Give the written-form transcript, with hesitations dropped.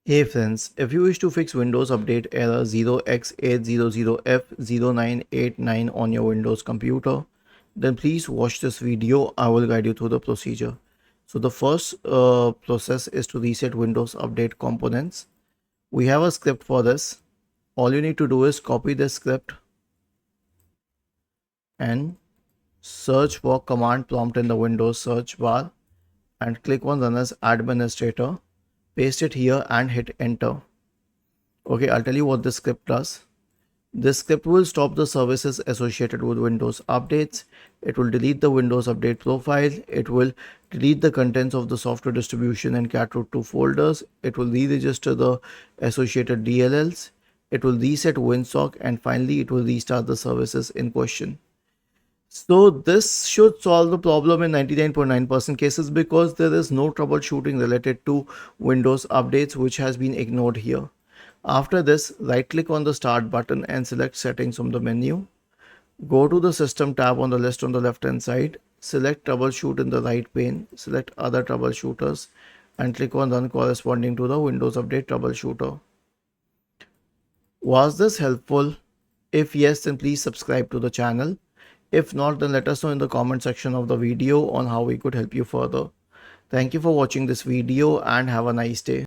Hey friends, if you wish to fix Windows Update error 0x800f0989 on your Windows computer, then please watch this video. I will guide you through the procedure. So the first process is to reset Windows Update components. We have a script for this. All you need to do is copy this script and search for command prompt in the Windows search bar and click on Run as Administrator. Paste it here and hit enter. Okay, I'll tell you what this script does. This script will stop the services associated with Windows updates. It will delete the Windows Update profile. It will delete the contents of the software distribution and cat root 2 folders. It will re-register the associated DLLs. It will reset WinSock, and finally it will restart the services in question. So this should solve the problem in 99.9% cases because there is no troubleshooting related to Windows updates which has been ignored here. After this, right click on the start button and select settings from the menu. Go to the system tab on the list on the left hand side. Select troubleshoot in the right pane. Select other troubleshooters and click on run corresponding to the Windows Update troubleshooter. Was this helpful? If yes, then please subscribe to the channel. If not, then let us know in the comment section of the video on how we could help you further. Thank you for watching this video and have a nice day.